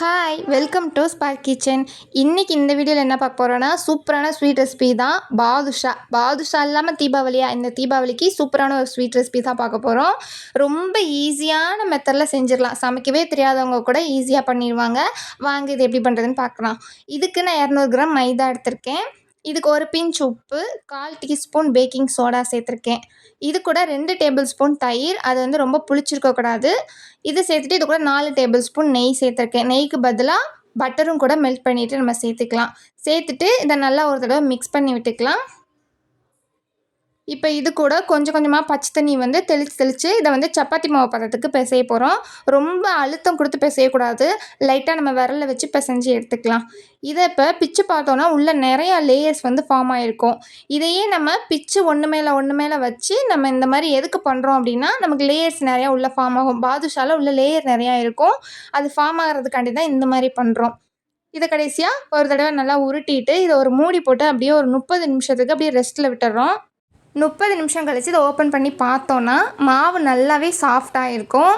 Hi welcome to spark kitchen. இன்றைக்கி இந்த வீடியோவில் என்ன பார்க்க போகிறோன்னா சூப்பரான ஸ்வீட் ரெசிபி தான் பாதுஷா இல்லாமல் தீபாவளியா? இந்த தீபாவளிக்கு சூப்பரான ஒரு ஸ்வீட் ரெசிபி தான் பார்க்க போகிறோம். ரொம்ப ஈஸியான மெத்தடில் செஞ்சிடலாம். சமைக்கவே தெரியாதவங்க கூட ஈஸியாக பண்ணிடுவாங்க. வாங்க இது எப்படி பண்ணுறதுன்னு பார்க்கலாம். இதுக்கு நான் 200 கிராம் மைதா எடுத்திருக்கேன். இதுக்கு ஒரு பிஞ்ச் உப்பு, 1/4 டீஸ்பூன் பேக்கிங் சோடா சேர்த்துருக்கேன். இது கூட 2 டேபிள் ஸ்பூன் தயிர், அது வந்து ரொம்ப புளிச்சிருக்கக்கூடாது. இது சேர்த்துட்டு இது கூட 4 டேபிள் ஸ்பூன் நெய் சேர்த்துருக்கேன். நெய்க்கு பதிலாக பட்டரும் கூட மெல்ட் பண்ணிவிட்டு நம்ம சேர்த்துக்கலாம். சேர்த்துட்டு இதை நல்லா ஒரு தடவை மிக்ஸ் பண்ணி விட்டுக்கலாம். இப்போ இது கூட கொஞ்சம் கொஞ்சமாக பச்சை தண்ணி வந்து தெளித்து இதை வந்து சப்பாத்தி மாவு பதத்துக்கு பிசைய போகிறோம். ரொம்ப அழுத்தம் கொடுத்து பிசையக்கூடாது. லைட்டாக நம்ம விரலில் வச்சு பிசைஞ்சு எடுத்துக்கலாம். இதை இப்போ பிச்சு பார்த்தோன்னா உள்ளே நிறையா லேயர்ஸ் வந்து ஃபார்ம் ஆகிருக்கும். இதையே நம்ம பிச்சு ஒன்று மேலே வச்சு நம்ம இந்த மாதிரி எதுக்கு பண்ணுறோம் அப்படின்னா, நமக்கு லேயர்ஸ் நிறையா உள்ளே ஃபார்ம் ஆகும். பாதுஷாவில் உள்ள லேயர் நிறையா இருக்கும். அது ஃபார்ம் ஆகிறதுக்காண்டி தான் இந்த மாதிரி பண்ணுறோம். இதை கடைசியாக ஒரு தடவை நல்லா உருட்டிட்டு இதை ஒரு மூடி போட்டு அப்படியே ஒரு 30 நிமிஷத்துக்கு அப்படியே ரெஸ்ட்டில் விட்டுறோம். 30 நிமிஷம் கழித்து இதை ஓப்பன் பண்ணி பார்த்தோன்னா மாவு நல்லாவே சாஃப்டாக இருக்கும்.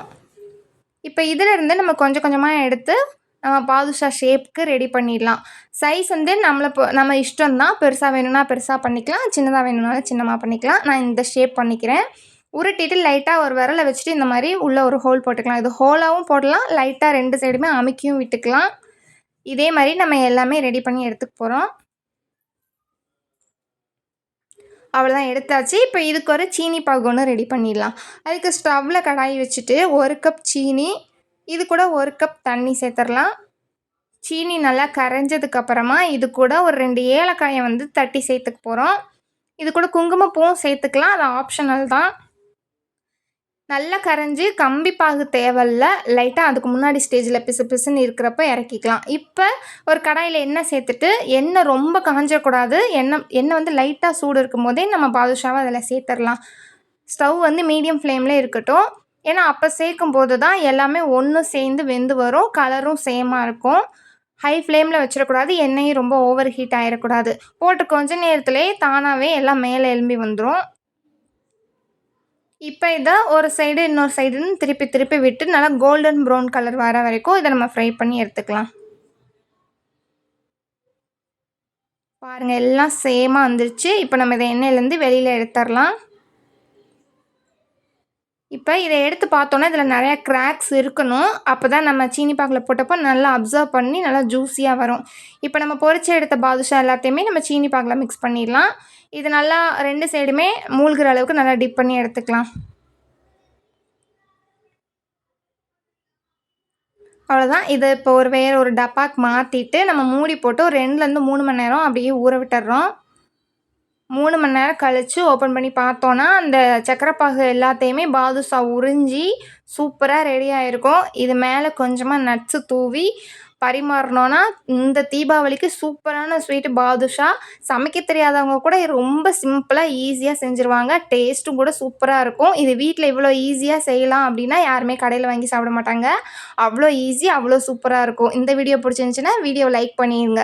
இப்போ இதிலேருந்து நம்ம கொஞ்சம் கொஞ்சமாக எடுத்து நம்ம பாதுஷா ஷேப்புக்கு ரெடி பண்ணிடலாம். சைஸ் வந்து நம்ம இஷ்டம் தான். பெருசாக வேணும்னா பெருசாக பண்ணிக்கலாம், சின்னதாக வேணும்னாலும் சின்னமாக பண்ணிக்கலாம். நான் இந்த ஷேப் பண்ணிக்கிறேன். உருட்டிட்டு லைட்டாக ஒரு விரலை வச்சுட்டு இந்த மாதிரி உள்ளே ஒரு ஹோல் போட்டுக்கலாம். இது ஹோலாகவும் போடலாம், லைட்டாக 2 சைடுமே அமுக்கியும் விட்டுக்கலாம். இதே மாதிரி நம்ம எல்லாமே ரெடி பண்ணி எடுத்துக்க போகிறோம். அவ்வளோதான், எடுத்தாச்சு. இப்போ இதுக்கு ஒரு சீனி பாகு ஒன்று ரெடி பண்ணிடலாம். அதுக்கு ஸ்டவ்வில் கடாய் வச்சுட்டு 1 கப் சீனி, இது கூட 1 கப் தண்ணி சேர்த்துடலாம். சீனி நல்லா கரைஞ்சதுக்கப்புறமா இது கூட ஒரு 2 ஏலக்காயை வந்து தட்டி சேர்த்துக்க போகிறோம். இது கூட குங்குமப்பூவும் சேர்த்துக்கலாம், அது ஆப்ஷனல் தான். நல்லா கரைஞ்சி கம்பி பாகு தேவையில்ல, லைட்டாக அதுக்கு முன்னாடி ஸ்டேஜில் பிசு பிசுன்னு இருக்கிறப்ப இறக்கிக்கலாம். இப்போ ஒரு கடாயில் எண்ணெய் சேர்த்துட்டு, எண்ணெய் ரொம்ப காஞ்சக்கூடாது. எண்ணெய் வந்து லைட்டாக சூடு இருக்கும் போதே நம்ம பாதுஷாவை அதில் சேர்த்துடலாம். ஸ்டவ் வந்து மீடியம் ஃப்ளேமில் இருக்கட்டும். ஏன்னா அப்போ சேர்க்கும் போது தான் எல்லாமே ஒன்று சேர்ந்து வெந்து வரும், கலரும் சேமாக இருக்கும். ஹை ஃப்ளேமில் வச்சிடக்கூடாது, எண்ணெயும் ரொம்ப ஓவர் ஹீட் ஆகிடக்கூடாது. போட்டு கொஞ்ச நேரத்துலேயே தானாகவே எல்லாம் மேலே எழும்பி வந்துடும். இப்போ இதை ஒரு சைடு இன்னொரு சைடுன்னு திருப்பி விட்டு நல்லா கோல்டன் ப்ரௌன் கலர் வர வரைக்கும் இதை நம்ம ஃப்ரை பண்ணி எடுத்துக்கலாம். பாருங்கள், எல்லாம் சேமாக வந்துருச்சு. இப்போ நம்ம இதை எண்ணெயிலேருந்து வெளியில் எடுத்துடலாம். இப்போ இதை எடுத்து பார்த்தோன்னா இதில் நிறையா கிராக்ஸ் இருக்கணும். அப்போ தான் நம்ம சீனி பாகில் போட்டப்போ நல்லா அப்சர்வ் பண்ணி நல்லா ஜூஸியாக வரும். இப்போ நம்ம பொரிச்சு எடுத்த பாதுஷா எல்லாத்தையுமே நம்ம சீனி பாகில் மிக்ஸ் பண்ணிடலாம். இது நல்லா 2 சைடுமே மூழ்கிற அளவுக்கு நல்லா டிப் பண்ணி எடுத்துக்கலாம். அவ்வளோதான். இதை இப்போ வேறு ஒரு டப்பாக்கு மாற்றிட்டு நம்ம மூடி போட்டு ஒரு 2லேருந்து 3 மணி நேரம் அப்படியே ஊற விட்டுறோம். 3 மணி நேரம் கழித்து ஓப்பன் பண்ணி பார்த்தோன்னா அந்த சக்கரைப்பாகு எல்லாத்தையுமே பாதுஷா உறிஞ்சி சூப்பராக ரெடி ஆகிருக்கும். இது மேலே கொஞ்சமாக நட்ஸு தூவி பரிமாறினோன்னா இந்த தீபாவளிக்கு சூப்பரான ஸ்வீட்டு பாதுஷா. சமைக்க தெரியாதவங்க கூட ரொம்ப சிம்பிளாக ஈஸியாக செஞ்சுருவாங்க. டேஸ்ட்டும் கூட சூப்பராக இருக்கும். இது வீட்டில் இவ்வளோ ஈஸியாக செய்யலாம் அப்படின்னா யாருமே கடையில் வாங்கி சாப்பிட மாட்டாங்க. அவ்வளோ ஈஸி, அவ்வளோ சூப்பராக இருக்கும். இந்த வீடியோ பிடிச்சிருந்துச்சின்னா வீடியோவை லைக் பண்ணிடுங்க.